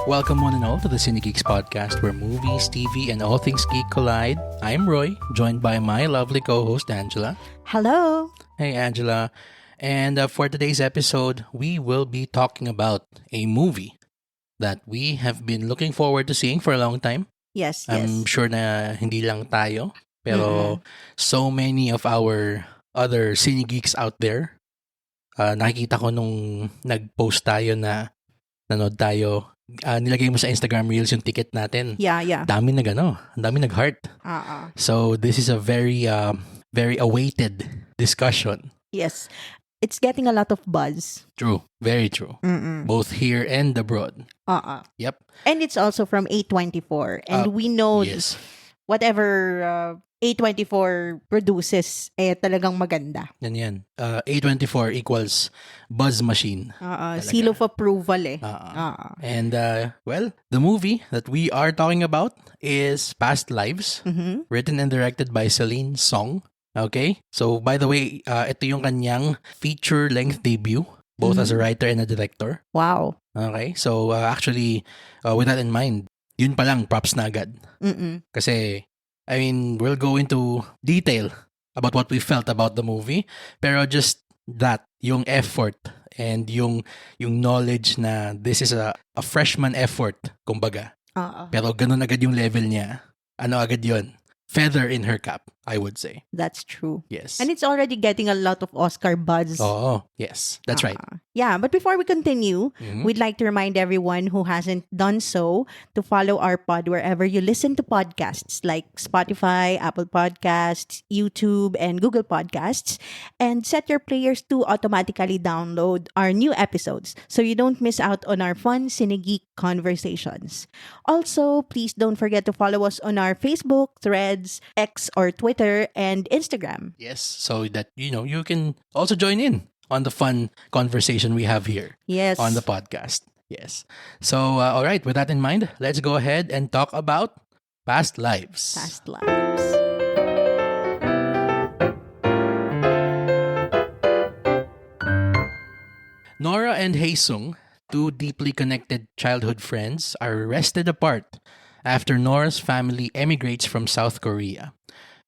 Welcome one and all to the Cinegeeks Podcast, where movies, TV, and all things geek collide. I'm Roy, joined by my lovely co-host Angela. Hello. Hey Angela. And for today's episode, we will be talking about a movie that we have been looking forward to seeing for a long time. Yes, I'm yes. sure na hindi lang tayo, pero so many of our other Cinegeeks out there, nakikita ko nung nag-post tayo na nanood tayo, nilagay mo sa Instagram Reels yung ticket natin. Yeah. Dami dami nag-heart. So this is a very awaited discussion. Yes. It's getting a lot of buzz. True, very true. Both here and abroad. Yep. And it's also from A24. And we know yes. whatever A24 produces, talagang maganda. Yan. A24 equals buzz machine. Seal of approval And well, the movie that we are talking about is Past Lives, written and directed by Celine Song. Okay? So, by the way, ito yung kanyang feature-length debut, both as a writer and a director. Wow. Okay? So, actually, with that in mind, yun pa lang, props na agad. Kasi, I mean, we'll go into detail about what we felt about the movie, pero just that, yung effort and yung knowledge na this is a freshman effort, kumbaga. Pero ganun agad yung level niya. Ano agad yun? Feather in her cap, I would say. That's true. Yes. And it's already getting a lot of Oscar buzz. Oh, yes. That's right. Yeah, but before we continue, we'd like to remind everyone who hasn't done so to follow our pod wherever you listen to podcasts like Spotify, Apple Podcasts, YouTube, and Google Podcasts, and set your players to automatically download our new episodes so you don't miss out on our fun Cinegeek conversations. Also, please don't forget to follow us on our Facebook, Threads, X or Twitter, and Instagram. Yes, so that, you can also join in on the fun conversation we have here. Yes. On the podcast. Yes. So, all right, with that in mind, let's go ahead and talk about Past Lives. Past Lives. Nora and Hae Sung, two deeply connected childhood friends, are wrested apart after Nora's family emigrates from South Korea.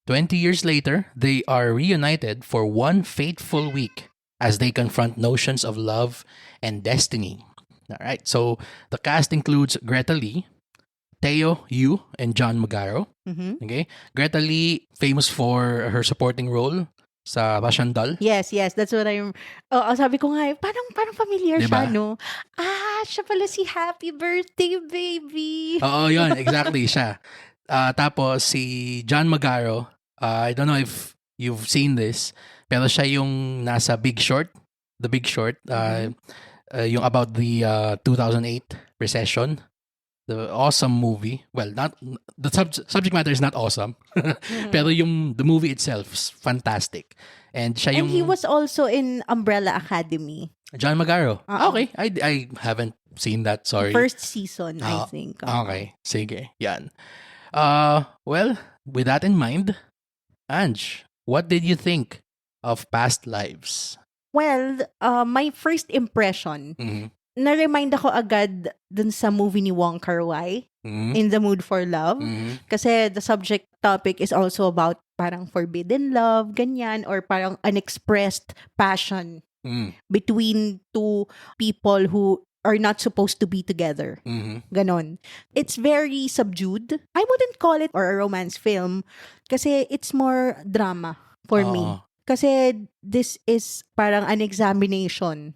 20 years later, they are reunited for one fateful week as they confront notions of love and destiny. All right, so the cast includes Greta Lee, Teo Yu, and John Magaro. Okay, Greta Lee, famous for her supporting role sa Russian Doll. Yes, that's what I'm... sabi ko nga, parang familiar diba? siya, no? Siya pala si Happy Birthday, baby! Oo, yun, exactly, siya. Tapos si John Magaro, I don't know if you've seen this, pero siya yung nasa Big Short, The Big Short, yung about the 2008 recession. The awesome movie. Well, not the subject matter is not awesome. Pero the movie itself is fantastic. And siya yung... And he was also in Umbrella Academy. John Magaro. Okay. I haven't seen that, sorry. First season, I think. Okay. Sige. Yan. Well, with that in mind, Ange, what did you think of Past Lives? Well, my first impression, na-remind ako agad dun sa movie ni Wong Kar-wai, In the Mood for Love. Kasi the subject topic is also about parang forbidden love, ganyan, or parang unexpressed passion between two people who are not supposed to be together. Ganon. It's very subdued. I wouldn't call it or a romance film kasi it's more drama for me. Kasi this is parang an examination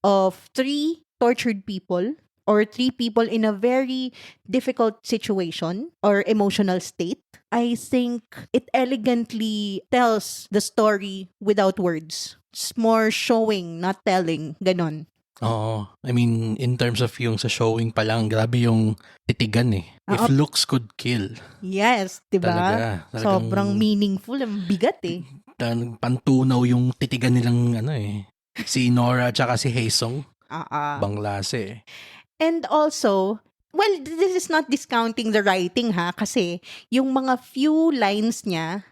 of three tortured people or three people in a very difficult situation or emotional state. I think it elegantly tells the story without words. It's more showing, not telling. Ganon. Oo. I mean, in terms of yung sa showing pa lang, grabe yung titigan eh. If looks could kill. Yes, diba? Talagang, sobrang meaningful. Ang bigat eh. Pantunaw yung titigan nilang si Nora at saka si Hae Sung. Banglase eh. And also, well, this is not discounting the writing kasi yung mga few lines niya,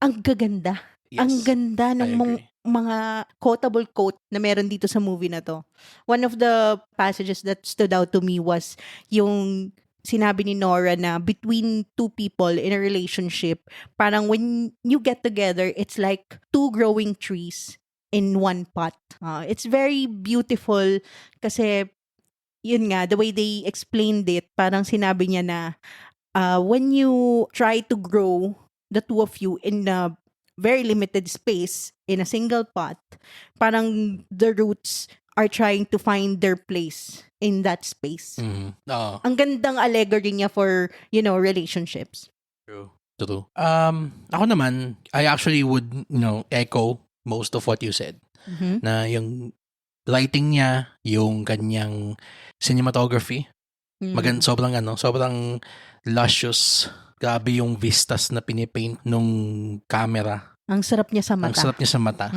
ang gaganda. Yes, ang ganda ng mga quotable quote na meron dito sa movie na to. One of the passages that stood out to me was yung sinabi ni Nora na between two people in a relationship, parang when you get together, it's like two growing trees in one pot. It's very beautiful kasi yun nga, the way they explained it, parang sinabi niya na when you try to grow the two of you in a very limited space in a single pot, parang the roots are trying to find their place in that space. Ang gandang allegory niya for, relationships. True. Ako naman, I actually would, echo most of what you said. Na yung writing niya, yung kanyang cinematography, sobrang luscious. Grabe yung vistas na pinipaint nung camera. Ang sarap niya sa mata.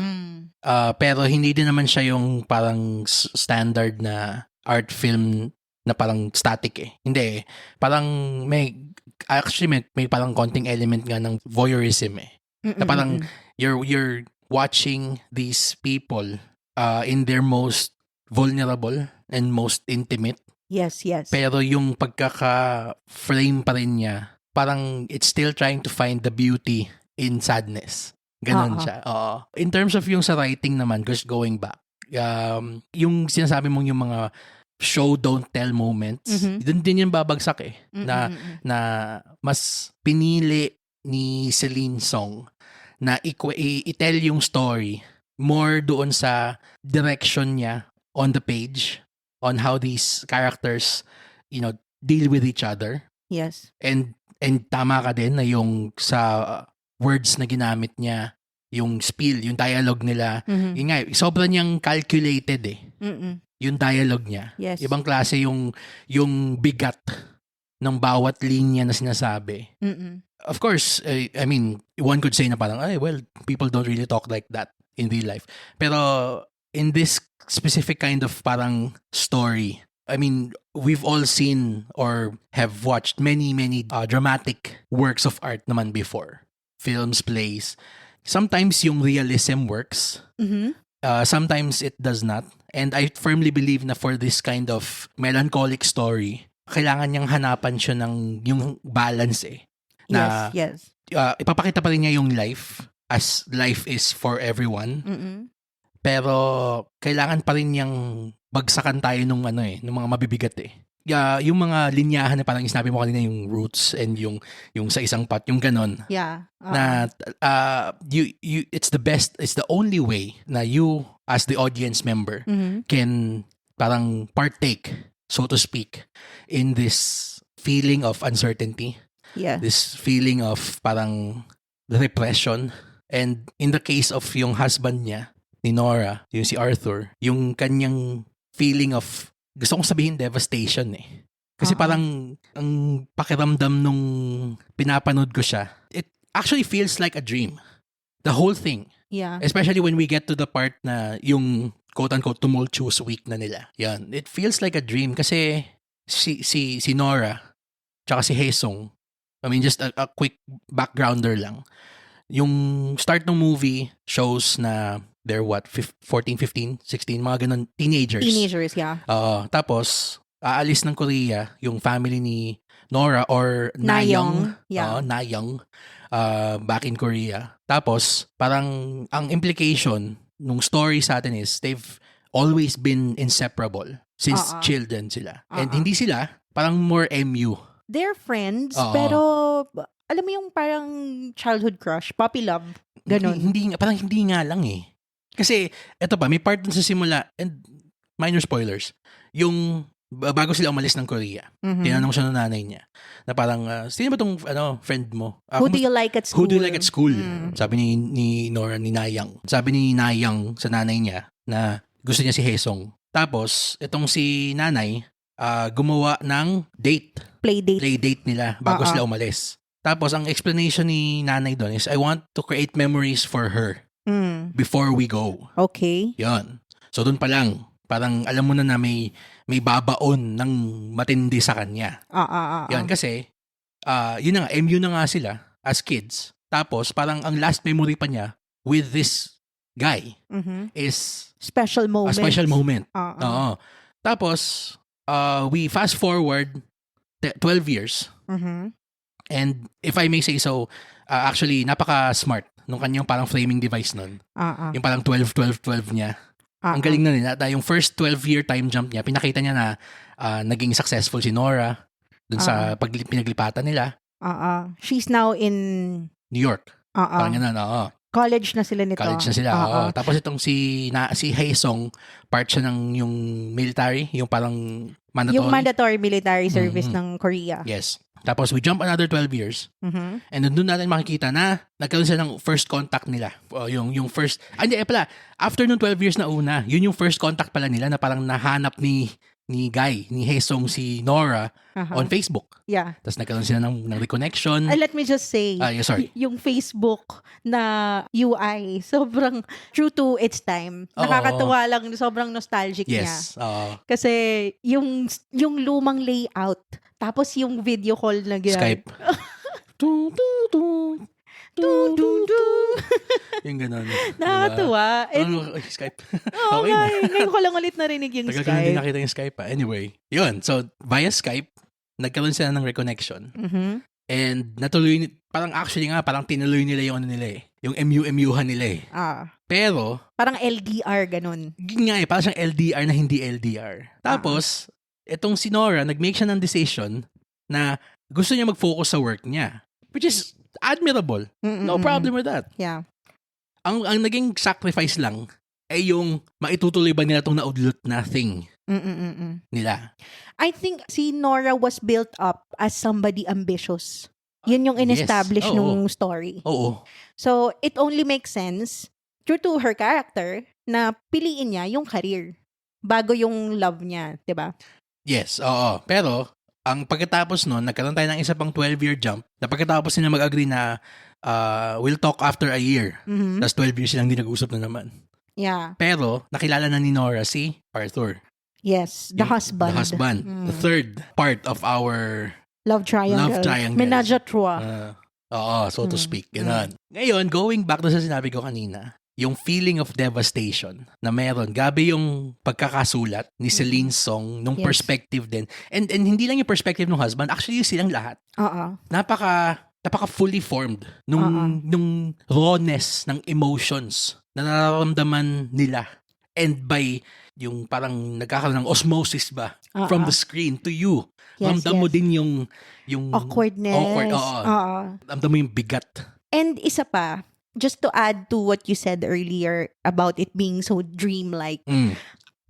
Pero hindi din naman siya yung parang standard na art film na parang static eh. Hindi eh. Parang may parang konting element nga ng voyeurism eh. Na parang you're watching these people in their most vulnerable and most intimate. Yes. Pero yung pagkaka-frame pa rin niya, parang it's still trying to find the beauty in sadness. Ganon siya. In terms of yung sa writing naman, just going back, yung sinasabi mong yung mga show don't tell moments, dun din yung babagsak eh. Na mas pinili ni Celine Song na i-tell yung story more doon sa direction niya on the page, on how these characters, deal with each other. Yes. And tama ka din na yung sa words na ginamit niya, yung spiel, yung dialogue nila, yun nga, sobrang niyang calculated eh. Yung dialogue niya. Yes. Ibang klase yung bigat ng bawat linya na sinasabi. Of course, I mean, one could say na parang, people don't really talk like that in real life. Pero in this specific kind of parang story, I mean, we've all seen or have watched many dramatic works of art naman before. Films, plays. Sometimes yung realism works. Sometimes it does not. And I firmly believe na for this kind of melancholic story, kailangan niyang hanapan siya ng yung balance eh. Na, yes. Ipapakita pa rin niya yung life as life is for everyone. Pero kailangan pa rin niyang bagsakan tayo nung mga mabibigat eh. Yung mga linyahan na parang sinabi mo kanina, yung roots and yung sa isang pot, yung ganon. Yeah. Na it's the only way na you as the audience member can parang partake, so to speak, in this feeling of uncertainty. Yeah. This feeling of parang repression. And in the case of yung husband niya, ni Nora, yung si Arthur, yung kanyang feeling of, gusto kong sabihin devastation eh. Kasi parang ang pakiramdam nung pinapanood ko siya, it actually feels like a dream. The whole thing. Yeah. Especially when we get to the part na yung quote-unquote tumultuous week na nila. Yan. It feels like a dream kasi si Nora tsaka si Hae Sung, I mean, just a quick backgrounder lang. Yung start ng movie shows na they're 14, 15, 16, mga ganun, teenagers. Teenagers, yeah. Tapos, aalis ng Korea yung family ni Nora or Nayong. Yeah. Nayong. Back in Korea. Tapos, parang ang implication nung story sa atin is they've always been inseparable since children sila. And hindi sila, parang more MU. They're friends, pero alam mo yung parang childhood crush, puppy love, ganun. Parang hindi nga lang eh. Kasi, eto pa, may part dun sa simula, and minor spoilers, yung bago sila umalis ng Korea, tinanong siya ng nanay niya, na parang, sino ba tong friend mo? Who do you like at school? Who do you like at school? Sabi ni Nora, ni Nayang. Sabi ni Nayang sa nanay niya, na gusto niya si Hae Sung. Tapos, itong si nanay, gumawa ng play date nila bago sila umalis. Tapos, ang explanation ni nanay doon is, I want to create memories for her before we go. Okay. Yan. So, doon pa lang, parang alam mo na may babaon ng matindi sa kanya. Yan, kasi, yun na nga, MU na nga sila as kids. Tapos, parang ang last memory pa niya with this guy Mhm. is Special a moment. special moment. Oo. Oo. Tapos, we fast forward 12 years. Mhm. And if I may say so, actually, napaka-smart nung kanyang parang framing device nun. Oo. Yung parang 12 niya. Ang galing na nila. Yung first 12-year time jump niya, pinakita niya na naging successful si Nora dun sa pinaglipatan nila. She's now in New York. Parang ganun, college na sila nito. College na sila. Tapos itong si Hae Sung, part siya ng yung military, yung parang mandatory. Yung mandatory military service ng Korea. Yes. Tapos we jump another 12 years. Mhm. And doon natin makikita na nagkaroon sila ng first contact nila. Yung first, hindi pala, after nung 12 years na una, yun yung first contact pala nila na parang nahanap ni Hae Sung si Nora on Facebook. Yeah. Tapos nagkaroon sila ng reconnection. Let me just say, sorry. yung Facebook na UI, sobrang true to its time. Nakakatuwa lang, sobrang nostalgic niya. Yes. Kasi yung lumang layout, tapos yung video call na Skype. Tung, tung, tung. Dung, dung, dung. Yung ganun. Nakakatuwa. Skype. Oo Okay nga, na. ngayon ko lang ulit narinig yung Tagal ko Skype. na din nakita yung Skype. Anyway, yun. So, via Skype, nagkaroon sila ng reconnection. Mhm. And natuloy, parang actually nga, parang tinuloy nila yung ano nila eh. Yung MU-MU-han nila eh. Pero, parang LDR, ganun. yun nga eh, parang siyang LDR na hindi LDR. Tapos, itong si Nora, nag-make siya ng decision na gusto niya mag-focus sa work niya. Which is admirable. No problem with that. Yeah. Ang naging sacrifice lang ay yung maitutuloy ba nila itong naudlot na thing nila. I think si Nora was built up as somebody ambitious. Yun yung in-establish nung story. Oo. So, it only makes sense, true to her character, na piliin niya yung career bago yung love niya, di ba? Yes, oo. Pero, ang pagkatapos nun, nagkaroon tayo ng isa pang 12-year jump na pagkatapos nila mag-agree na we'll talk after a year. Tapos 12 years silang hindi nag-usap na naman. Yeah. Pero, nakilala na ni Nora si Arthur. Yes, the husband. The husband. The third part of our love triangle. Menage a trois. So to speak. Ganun. Ngayon, going back to sa sinabi ko kanina, yung feeling of devastation na meron. Gabi yung pagkakasulat ni Celine Song nung perspective din. And hindi lang yung perspective ng husband, actually yung silang lahat. Napaka fully formed nung rawness ng emotions na nararamdaman nila. And by yung parang nagkakaroon ng osmosis ba from the screen to you. Ramdam mo din yung awkwardness. Ramdam mo yung bigat. And isa pa, just to add to what you said earlier about it being so dreamlike,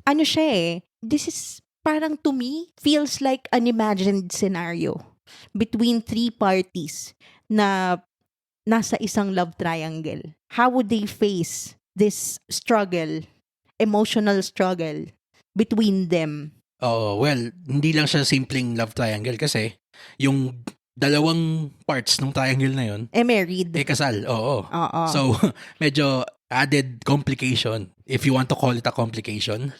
ano siya eh, this is parang to me, feels like an imagined scenario between three parties na nasa isang love triangle. How would they face this struggle, emotional struggle between them? Well, hindi lang siya simpleng love triangle kasi yung dalawang parts ng triangle na yun married. Kasal, oo. So, medyo added complication, if you want to call it a complication,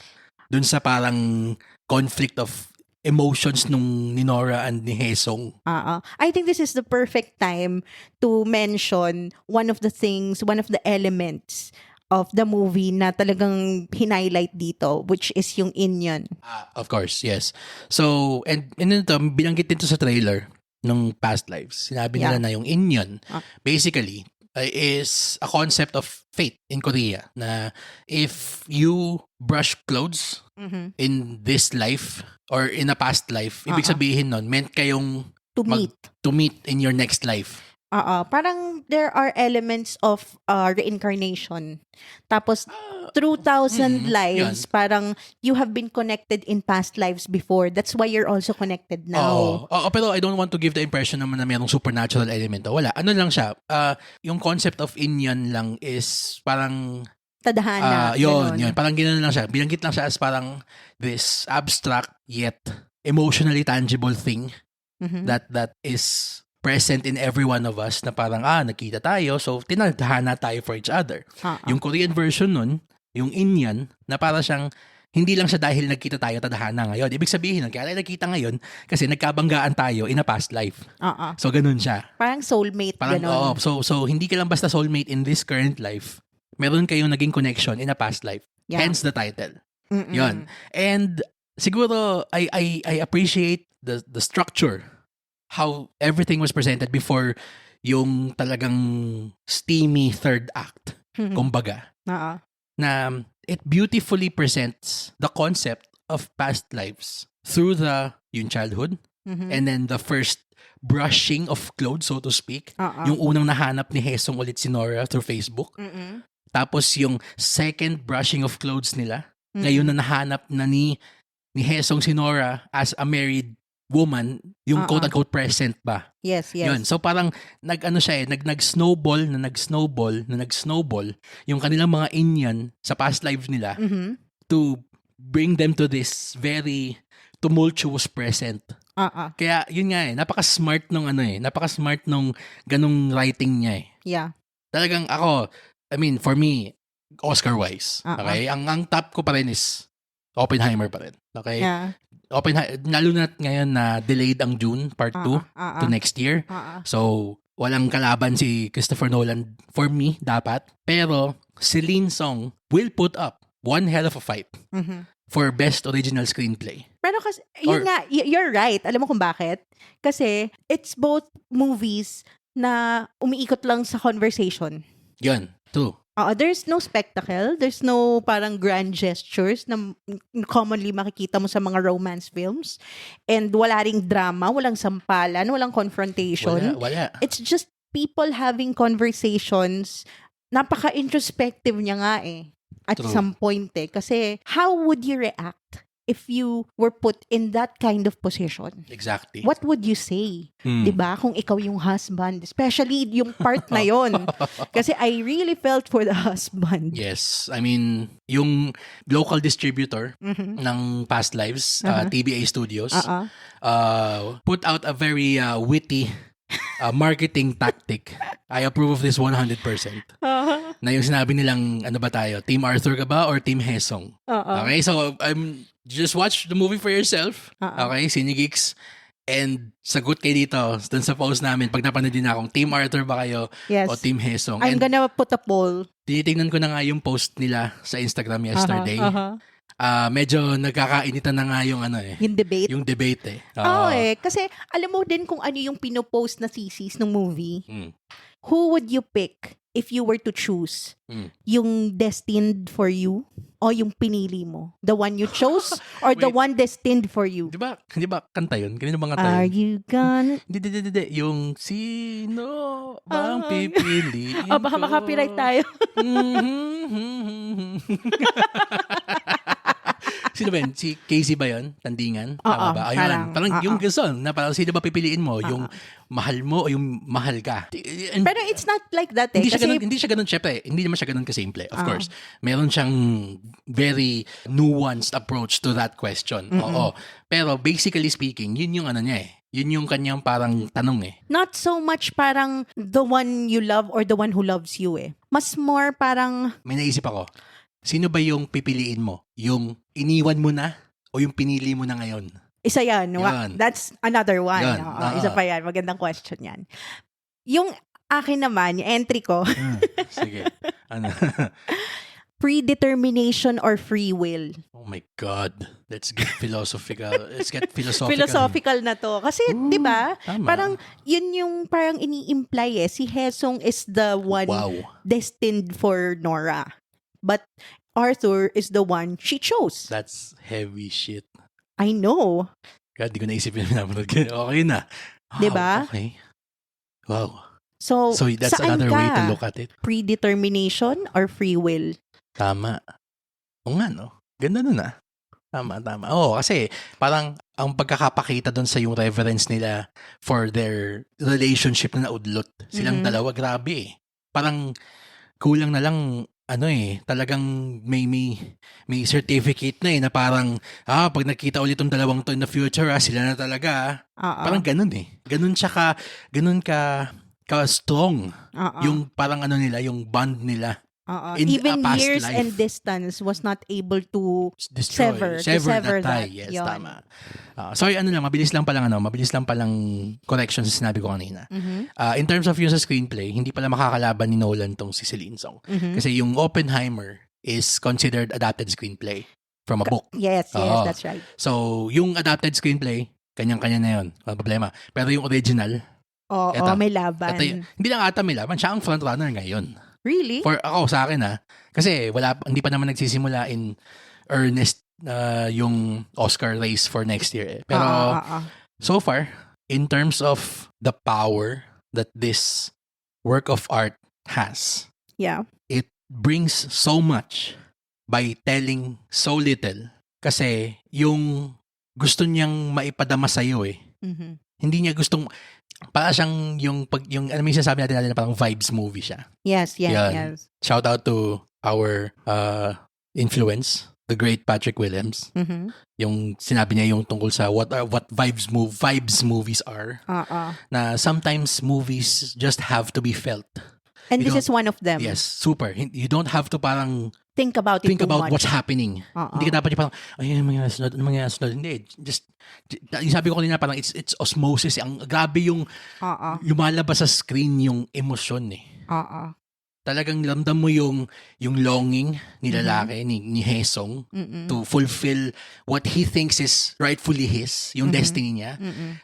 dun sa parang conflict of emotions nung ni Nora and ni Hae Sung. I think this is the perfect time to mention one of the elements of the movie na talagang highlight dito, which is yung inyon. Of course, yes. So, and ito, binanggit din to sa trailer nung past lives. Sinabi nila na yung inyon, basically, is a concept of fate in Korea na if you brush clothes in this life or in a past life, ibig sabihin nun, meant kayong to meet in your next life. Parang there are elements of reincarnation. Tapos, through 1,000 lives, parang you have been connected in past lives before. That's why you're also connected now. Pero I don't want to give the impression naman na mayroong supernatural element. Wala. Ano lang siya, yung concept of inyan lang is parang tadhana. Yun. Parang gano'n lang siya. Binanggit lang siya as parang this abstract yet emotionally tangible thing that is present in every one of us na parang, nakita tayo, so tinadhana tayo for each other. Yung Korean version nun, yung inyan, na para siyang, hindi lang siya dahil nagkita tayo tadhana ngayon. Ibig sabihin nun, kaya tayo nagkita ngayon, kasi nagkabanggaan tayo in a past life. So, ganun siya. Parang soulmate, ganun. So, hindi ka lang basta soulmate in this current life, meron kayong naging connection in a past life. Yeah. Hence the title. Yon. And siguro, I appreciate the structure, how everything was presented before yung talagang steamy third act, kumbaga. Na it beautifully presents the concept of past lives through yung childhood, and then the first brushing of clothes, so to speak. Yung unang nahanap ni Hae Sung ulit si Nora through Facebook. Tapos yung second brushing of clothes nila, ngayon na nahanap na ni Hae Sung si Nora as a married woman, yung quote-unquote present ba? Yes. Yun. So parang nag-snowball yung kanilang mga inyan sa past lives nila to bring them to this very tumultuous present. Kaya yun nga napaka-smart nung ganung writing niya eh. Yeah. Talagang ako, I mean, for me, Oscar-wise, okay? Ang top ko pa rin is Oppenheimer pa rin. Okay? Yeah. Lalo na ngayon na delayed ang June Part 2 to next year. So, walang kalaban si Christopher Nolan for me, dapat. Pero, Celine Song will put up one hell of a fight for Best Original Screenplay. Pero kasi, you're right. Alam mo kung bakit? Kasi, it's both movies na umiikot lang sa conversation. Yun, true. There's no spectacle. There's no parang grand gestures na commonly makikita mo sa mga romance films. And wala ring drama, walang sampalan, walang confrontation. Wala. It's just people having conversations. Napaka-introspective niya nga eh. At True. some point eh. Kasi how would you react if you were put in that kind of position? Exactly. What would you say? 'Di ba? Kung ikaw yung husband, especially yung part na yon. Kasi I really felt for the husband. Yes. I mean, yung local distributor ng Past Lives, TBA Studios, put out a very witty marketing tactic. I approve of this 100%. Na yung sinabi nilang, ano ba tayo? Team Arthur ka ba or Team Hae Sung? Okay, so just watch the movie for yourself. Okay, Cinegeeks. And sagot kayo dito dun sa post namin pag napanood din akong Team Arthur ba kayo o Team Hae Sung. I'm gonna put a poll. Tinitingnan ko na nga yung post nila sa Instagram yesterday. Medyo nagkakainitan na nga yung Yung debate. Kasi alam mo din kung ano yung pinopost na thesis ng movie. Who would you pick if you were to choose? Yung destined for you o yung pinili mo? The one you chose or the one destined for you? Di ba kanta yun? Kanino bang kanta yun? Are you gonna... Hindi. Yung sino bang pipiliin ko? Baka makapiright tayo. Sino ba yun? Si Casey ba yun? Tandingan? Tama ba? Ayun. Parang yung song na parang sino ba pipiliin mo? Yung mahal mo o yung mahal ka? Pero it's not like that eh. Hindi siya ganun, syempre. Hindi naman siya ganun kasimple. Of course. Meron siyang very nuanced approach to that question. Oo. Pero basically speaking, yun yung niya eh. Yun yung kanyang parang tanong eh. Not so much parang the one you love or the one who loves you eh. Mas more parang... May naisip ako. Sino ba yung pipiliin mo? Yung iniwan mo na o yung pinili mo na ngayon? Isa yan. That's another one. Yan. Isa pa yan. Magandang question yan. Yung akin naman, yung entry ko. Sige. Ano? Predetermination or free will? Oh my God. Let's get philosophical. Philosophical na to. Kasi, di ba? Parang, yun yung parang ini-imply eh. Si Hae Sung is the one destined for Nora. But Arthur is the one she chose. That's heavy shit. I know. God, di ko naisip yung pinapanood. Okay na. Wow, diba? Okay. Wow. So that's another way to look at it. Predetermination or free will? Tama. O nga, no? Ganda nun ah. Tama. Oo, kasi parang ang pagkakapakita doon sa yung reverence nila for their relationship na naudlot. Silang dalawa, grabe eh. Parang kulang na lang talagang may certificate na na parang, pag nakita ulit tong dalawang to in the future, sila na talaga. Parang ganun eh. Ganun ka strong. Yung parang nila, yung bond nila. in Even a past years life. and distance was not able to Sever sever that tie. that. Yes, Yun. tama. Sorry, mabilis lang palang correction sa sinabi ko kanina. In terms of yung sa screenplay, hindi pala makakalaban ni Nolan tong si Celine Song. Kasi yung Oppenheimer is considered adapted screenplay from a book. Yes, that's right. So, yung adapted screenplay, kanyang-kanya na yun. Walang problema. Pero yung original, May laban. hindi lang ata may laban. Siya ang frontrunner ngayon. Really? For ako, sa akin kasi hindi pa naman nagsisimula in earnest yung Oscar race for next year. Pero so far, in terms of the power that this work of art has, it brings so much by telling so little. Kasi yung gusto niyang maipadama sa'yo hindi niya gustong, para siyang yung may sinasabi natin na parang vibes movie siya. Yes. Shout out to our influence, the great Patrick Williams. Yung sinabi niya yung tungkol sa what vibes movies are. Na sometimes movies just have to be felt. And this is one of them. Yes, super. You don't have to parang think about what's happening. Hindi ka dapat yung parang, ano mangyayari sunod. Hindi. Just, yung sabi ko kanina, parang it's osmosis. Ang grabe yung lumalabas sa screen yung emosyon Talagang ramdam mo yung longing ni lalaki, ni Hae Sung, to fulfill what he thinks is rightfully his, yung destiny niya.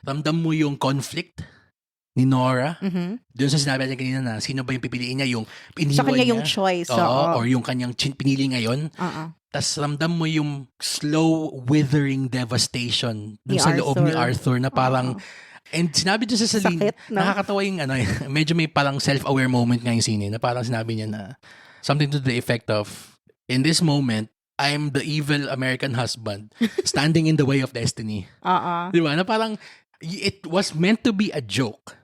Ramdam mo yung conflict ni Nora. Doon sa sinabi natin kanina na sino ba yung pipiliin niya, yung iniwan sa kanya niya, yung choice. or yung kanyang pinili ngayon. Tas ramdam mo yung slow withering devastation dun sa loob ni Arthur na parang and sinabi doon sa Celine, nakakatawa yung medyo may parang self-aware moment nga yung scene na parang sinabi niya na something to the effect of, in this moment, I'm the evil American husband standing in the way of destiny. Di ba? Na parang it was meant to be a joke.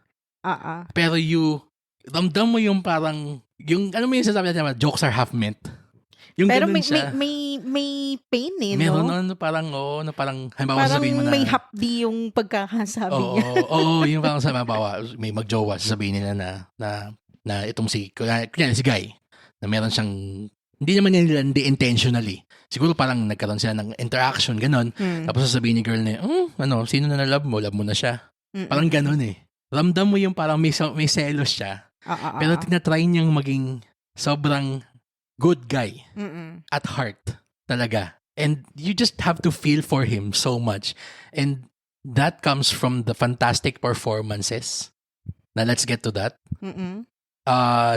Pero ramdam mo yung parang, yung, mo yung sasabi natin, jokes are half meant. Yung pero may pain meron parang, halimbawa sabihin mo na, may hapdi yung pagkakasabi niya. Yung parang halimbawa, may magjowa, sasabihin nila na itong si Guy, na meron siyang, hindi naman nila hindi intentionally. Siguro parang nagkaroon sila ng interaction, ganon. Tapos sasabihin ni girl na, sino na love mo na siya. Parang ganon Ramdam mo yung parang may selos siya. Pero tinatry niyang maging sobrang good guy at heart talaga. And you just have to feel for him so much. And that comes from the fantastic performances. Now let's get to that.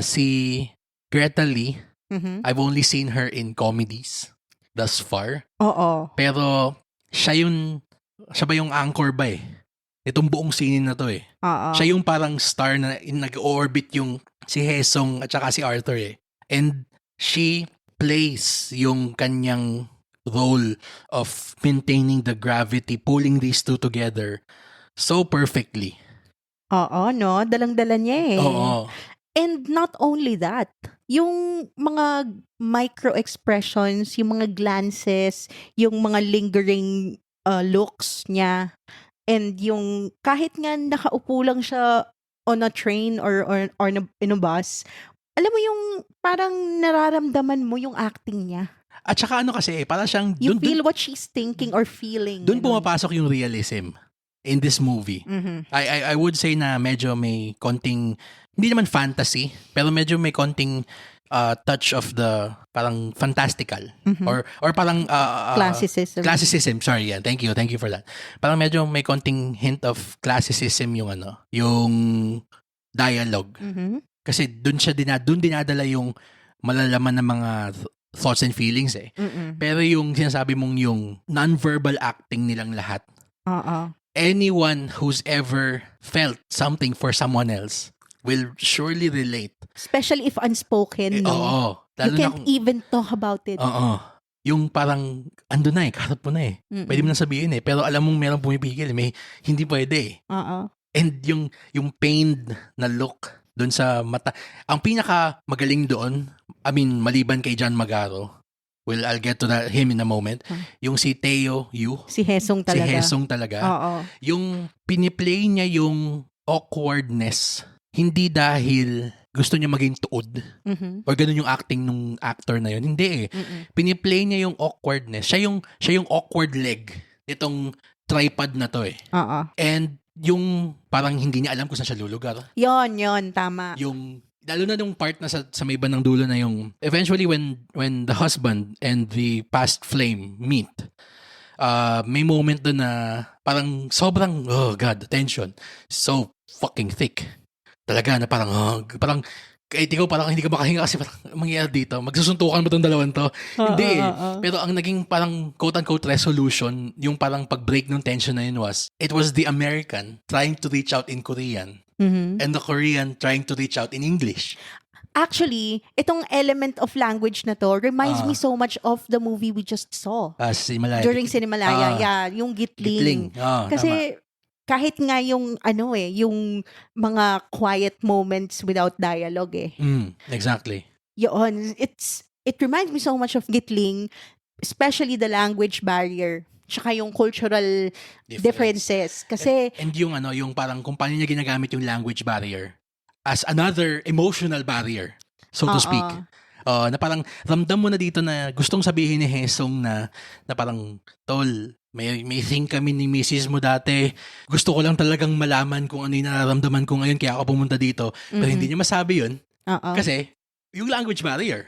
Si Greta Lee, I've only seen her in comedies thus far. Pero siya ba yung anchor ba itong buong scene na to Siya yung parang star na nag-orbit yung si Hae Sung at saka si Arthur And she plays yung kanyang role of maintaining the gravity, pulling these two together so perfectly. Dalang-dala niya And not only that, yung mga micro-expressions, yung mga glances, yung mga lingering looks niya, and yung kahit nga nakaupo lang siya on a train or in a bus, alam mo yung parang nararamdaman mo yung acting niya. At saka kasi, parang siyang you feel what she's thinking or feeling. Doon pumapasok yung realism in this movie. I would say na medyo may konting, hindi naman fantasy, pero medyo may konting touch of the parang fantastical or parang classicism. Sorry, thank you for that. Parang medyo may konting hint of classicism yung yung dialogue. Kasi doon dinadala yung malalaman ng mga thoughts and feelings Pero yung sinasabi mong yung non-verbal acting nilang lahat. Anyone who's ever felt something for someone else will surely relate. Especially if unspoken, no? You can't even talk about it. Yung parang, ando na kaharap mo na Pwede mo na sabihin Pero alam mong meron pumipigil, may hindi pwede And yung pained na look doon sa mata. Ang pinaka magaling doon, maliban kay John Magaro, I'll get to him in a moment. Yung si Teo Yu. Si Hae Sung talaga. Yung piniplay niya yung awkwardness, hindi dahil gusto niya maging tuod. Or ganun yung acting nung actor na yun. Hindi eh. Piniplay niya yung awkwardness. Siya yung awkward leg itong tripod na to eh. And yung parang hindi niya alam kung saan siya lulugar. Yon, tama. Yung lalo na nung part na sa may bandang dulo na yung eventually when the husband and the past flame meet, may moment doon na parang sobrang oh god, the tension so fucking thick. Talaga na parang kahit ikaw parang hindi ka makahinga kasi parang mangyayari dito. Magsusuntukan ba itong dalawang to? Hindi. Pero ang naging parang quote-unquote resolution, yung parang pag-break ng tension na yun it was the American trying to reach out in Korean and the Korean trying to reach out in English. Actually, itong element of language na to reminds me so much of the movie we just saw. Cinemalaya. During Cinemalaya. Yung Gitling. Kasi kahit nga yung yung mga quiet moments without dialogue eh. Exactly. Yun, it reminds me so much of Gitling, especially the language barrier, tsaka yung cultural differences. Kasi and yung parang kung paano niya ginagamit yung language barrier as another emotional barrier, so to speak. Na parang ramdam mo na dito na gustong sabihin ni Hae Sung na parang tol, may thing kami ni Mrs. mo dati. Gusto ko lang talagang malaman kung ano yung nararamdaman ko ngayon kaya ako pumunta dito. Pero hindi niya masabi yun. Kasi yung language barrier.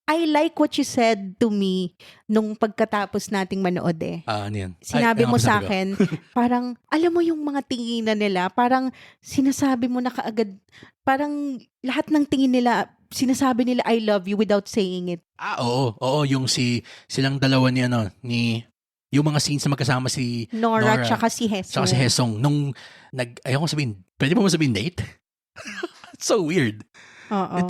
I like what you said to me nung pagkatapos nating manood eh. Ano yan? Sinabi mo sa akin, parang, alam mo yung mga tinginan nila, parang sinasabi mo na kaagad, parang lahat ng tingin nila, sinasabi nila I love you without saying it. Oo, yung silang dalawa ni yung mga scenes na magkasama si Nora tsaka si Hae Sung. Tsaka si Hae Sung. Nung ayoko sabihin, pwede mo sabihin date? It's so weird.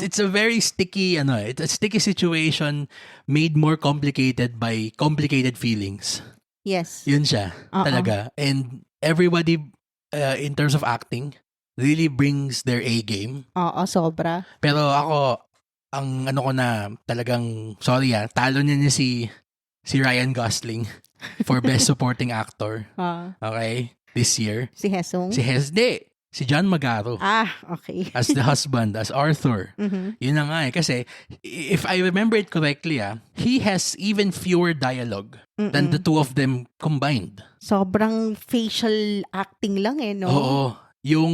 It's a very sticky, it's a sticky situation made more complicated by complicated feelings. Yes. Yun siya, talaga. And everybody, in terms of acting, really brings their A game. Sobra. Pero ako, ang ko na talagang, sorry talo niya si Ryan Gosling for Best Supporting Actor. Okay? This year. Si Hae Sung? Si John Magaro. Okay. As the husband, as Arthur. Yun na nga kasi if I remember it correctly, he has even fewer dialogue than the two of them combined. Sobrang facial acting lang no? Oo. Yung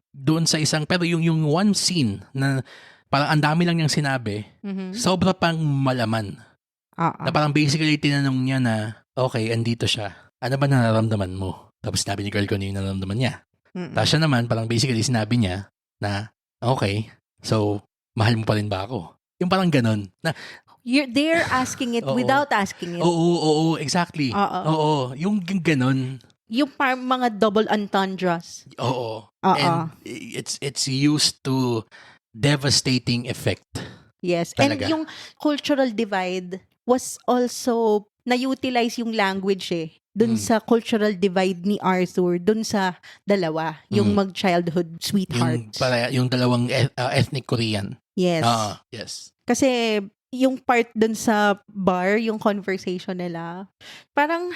doon sa pero yung one scene na parang ang dami lang niyang sinabi, sobra pang malaman. Na parang basically tinanong niya na, okay, andito siya. Ano ba nararamdaman mo? Tapos sinabi ni girl ko yung nararamdaman niya. Tapos siya naman, parang basically sinabi niya na, okay, so, mahal mo pa rin ba ako? Yung parang ganun. Na, they're asking it without asking it. Oo, exactly. Oo, yung ganun. Yung mga double entendres. Oo. And it's used to devastating effect. Yes. Talaga. And yung cultural divide was also na-utilize yung language dun sa cultural divide ni Arthur, dun sa dalawa, yung mag-childhood sweethearts. Yung dalawang ethnic Korean. Yes. Yes. Kasi yung part dun sa bar, yung conversation nila, parang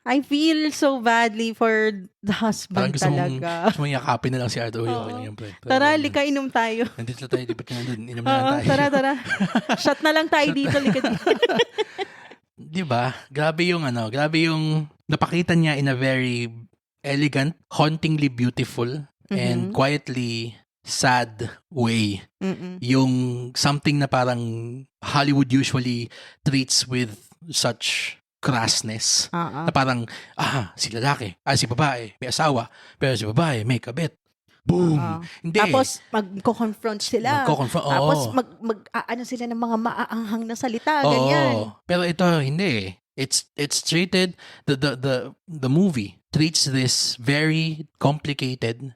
I feel so badly for the husband talaga. Gusto mong yakapin na lang si Arthur. Tara, lika, inom tayo. Nandito tayo, di ba nandun? Inom na lang tayo. Tara. Shot na lang tayo dito, lika dito. Di ba? Grabe yung napakita niya in a very elegant, hauntingly beautiful, and quietly sad way. Yung something na parang Hollywood usually treats with such crassness. Na parang, si lalaki, si babae, may asawa, pero si babae, may kabit. Boom! Hindi. Tapos, magko-confront sila. Tapos, Oo. mag-aano sila ng mga maaanghang na salita, ganyan. Pero ito, hindi. It's treated, the movie treats this very complicated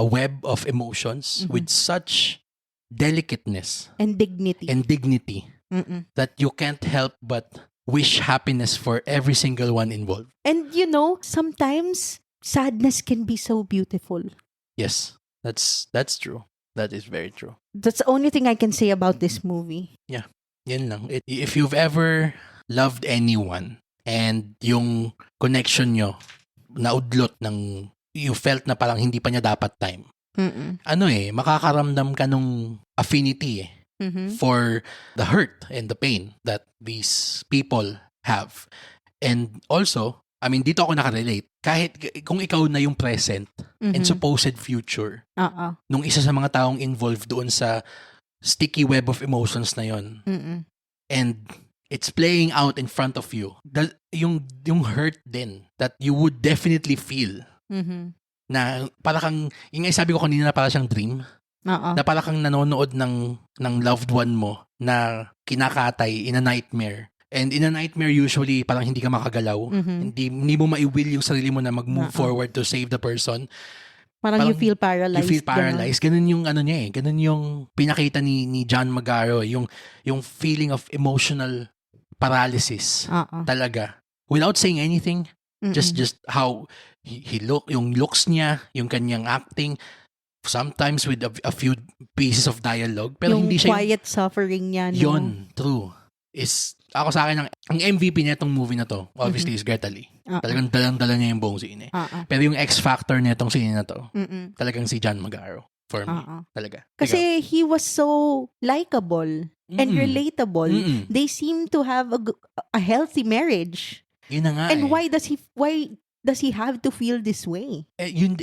web of emotions with such delicateness and dignity that you can't help but wish happiness for every single one involved. And sometimes sadness can be so beautiful. Yes, that's true. That is very true. That's the only thing I can say about this movie. Yeah, yan lang. If you've ever loved anyone and yung connection nyo naudlot ng you felt na parang hindi pa niya dapat time, makakaramdam ka nung affinity for the hurt and the pain that these people have. And also, dito ako nakarelate. Kahit kung ikaw na yung present and supposed future nung isa sa mga taong involved doon sa sticky web of emotions na yon. And it's playing out in front of you. Yung hurt din that you would definitely feel. Na para kang, yung sabi ko kanina na para siyang dream. Na para kang nanonood ng loved one mo na kinakatay in a nightmare. And in a nightmare, usually, parang hindi ka makagalaw. Hindi mo maiwill yung sarili mo na mag-move forward to save the person. Parang you feel paralyzed. You feel paralyzed. Ganun yung niya eh. Ganun yung pinakita ni John Magaro. Yung feeling of emotional paralysis. Talaga. Without saying anything. Just how he look, yung looks niya, yung kanyang acting, sometimes with a few pieces of dialogue. Pero yung hindi siya quiet suffering niya. No? Yun, true. Ako sa akin, ang MVP netong movie na to, obviously, is Greta Lee. Talagang dalang-dala niya yung buong scene. Pero yung X-factor netong scene na to, talagang si John Magaro. For me. Talaga. Kasi he was so likable and relatable. They seem to have a healthy marriage. Yun na nga and why does he have to feel this way?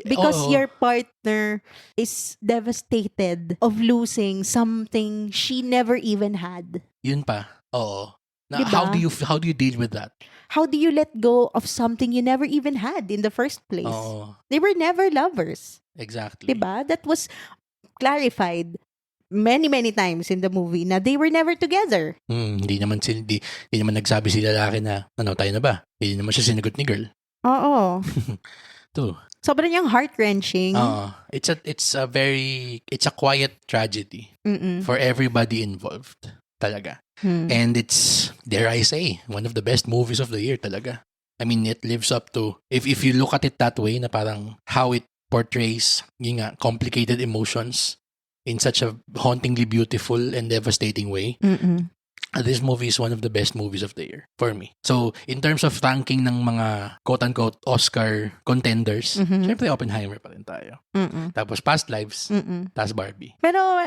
Because oo. your partner is devastated of losing something she never even had. Yun pa. Oo. Na, Diba? how do you deal with that? How do you let go of something you never even had in the first place? Oo. They were never lovers. Exactly. Diba? That was clarified many times in the movie na they were never together. Hindi naman nagsabi si lalaki na tayo na ba? Hindi naman siya sinagot ni girl. Oo. To. Sobrang yung heart-wrenching. It's a quiet tragedy for everybody involved. Talaga. And it's, dare I say, one of the best movies of the year talaga. It lives up to, if you look at it that way, na parang how it portrays complicated emotions in such a hauntingly beautiful and devastating way. This movie is one of the best movies of the year for me. So, in terms of ranking ng mga quote-unquote Oscar contenders, syempre Oppenheimer pa rin tayo. Tapos Past Lives, tapos Barbie. Pero,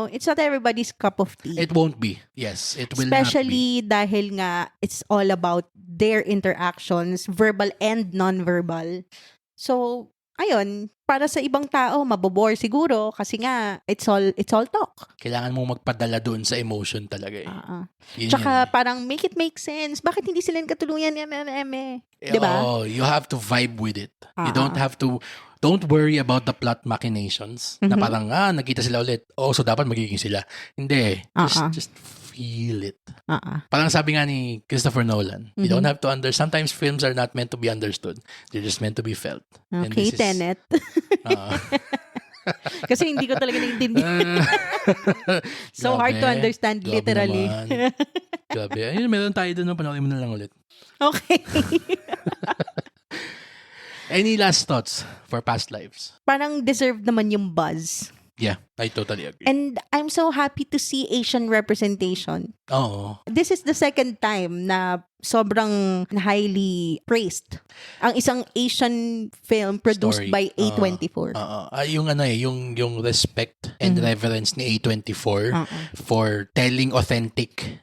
it's not everybody's cup of tea. It won't be. Yes, it will Especially not be. dahil nga, it's all about their interactions, verbal and non-verbal. So, ayun, para sa ibang tao, mabobore siguro kasi nga, it's all talk. Kailangan mong magpadala doon sa emotion talaga eh. Tsaka parang make it make sense. Bakit hindi sila katulungan ni diba? Oh, you have to vibe with it. You don't worry about the plot machinations na parang, nakita sila ulit. So dapat magiging sila. Hindi. Just feel it. Parang sabi nga ni Christopher Nolan, you don't have to sometimes films are not meant to be understood. They're just meant to be felt. Okay, Tenet. Kasi hindi ko talaga naintindihan. So hard to understand literally. Grabe. Ayun, meron tayo doon. Panoorin mo na lang ulit. Okay. Any last thoughts for Past Lives? Parang deserved naman yung buzz. Yeah, I totally agree. And I'm so happy to see Asian representation. Oo. This is the second time na sobrang highly praised ang isang Asian film produced by A24. Yung respect and reverence ni A24 for telling authentic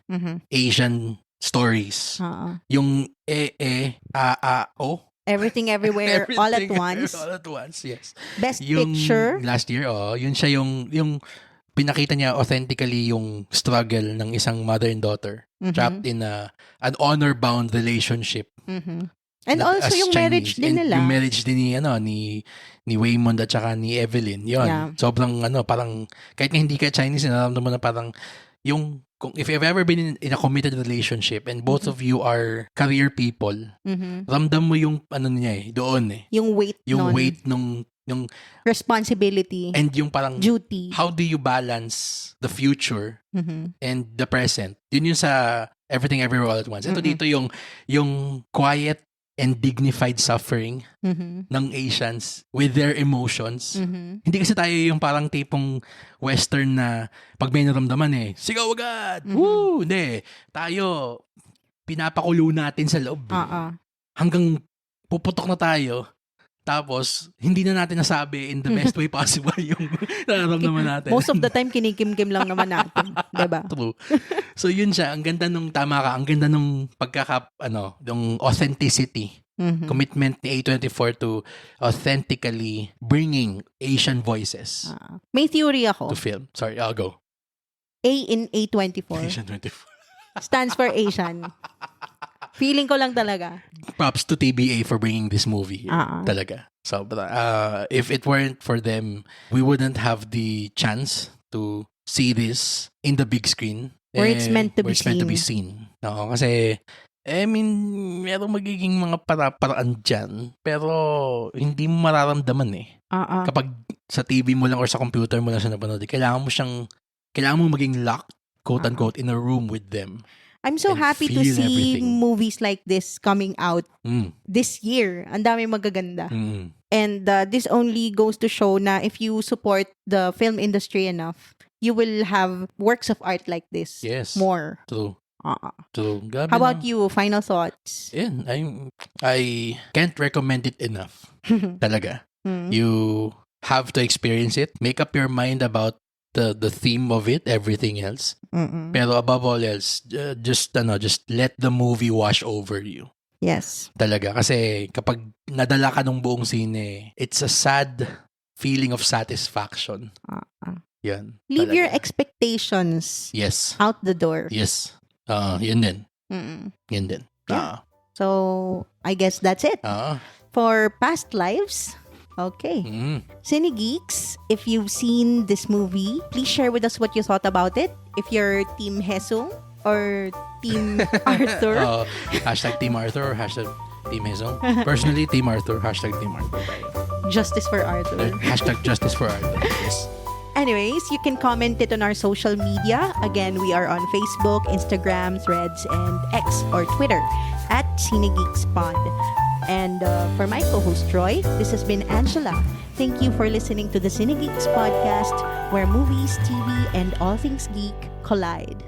Asian stories. Yung Everything Everywhere All at Once. All at Once, yes. Best Picture. Last year, yun siya yung pinakita niya authentically yung struggle ng isang mother and daughter trapped in an honor-bound relationship. And also yung marriage din nila. Yung marriage din ni Waymond at saka ni Evelyn. Yun. Yeah. Sobrang parang kahit nga hindi ka Chinese, nararamdaman mo na parang if you've ever been in a committed relationship and both of you are career people, ramdam mo yung niya doon eh. Yung weight nung responsibility and yung parang duty. How do you balance the future and the present? Yun yung sa Everything Everywhere All at Once. Ito dito yung quiet and dignified suffering ng Asians with their emotions. Hindi kasi tayo yung parang tipong Western na pag may naramdaman sigaw agad! Woo! Hindi. Tayo, pinapakulo natin sa loob. Hanggang puputok na tayo, Tapos, hindi na natin nasabi in the best way possible yung nararamdaman natin. Most of the time, kinikim-kim lang naman natin. Diba? True. So, yun siya. Ang ganda nung, tama ka, ang ganda nung yung authenticity. Commitment ni A24 to authentically bringing Asian voices May theory ako. to film. Sorry, I'll go. A in A24 Asian 24. stands for Asian. Feeling ko lang talaga. Props to TBA for bringing this movie here. Talaga. So, if it weren't for them, we wouldn't have the chance to see this in the big screen. Where it's meant to be seen. No, kasi, merong magiging mga paraan dyan, pero hindi mo mararamdaman eh. Kapag sa TV mo lang or sa computer mo lang siya napanood, kailangan mo maging locked, quote-unquote, in a room with them. I'm so happy to see movies like this coming out this year. Ang dami magaganda. And this only goes to show na if you support the film industry enough, you will have works of art like this. Yes. More. True. True. Gabi How about you? Final thoughts? Yeah, I can't recommend it enough. Talaga. You have to experience it. Make up your mind about the theme of it, everything else. Pero above all else, just let the movie wash over you. Yes. Talaga. Kasi kapag nadala ka ng buong sine, it's a sad feeling of satisfaction. Yan. Leave your expectations out the door. Yes. Yun din. Yun din. Yeah. So, I guess that's it. For Past Lives, okay. Cinegeeks, if you've seen this movie, please share with us what you thought about it. If you're Team Hae Sung or Team Arthur. Hashtag Team Arthur or hashtag Team Hae Sung. Personally, Team Arthur. Hashtag Team Arthur. Justice for Arthur. Hashtag Justice for Arthur. Yes. Anyways, you can comment it on our social media. Again, we are on Facebook, Instagram, Threads, and X or Twitter at Cinegeeks Pod. And for my co-host Troy, this has been Angela. Thank you for listening to the Cinegeeks Podcast, where movies, TV, and all things geek collide.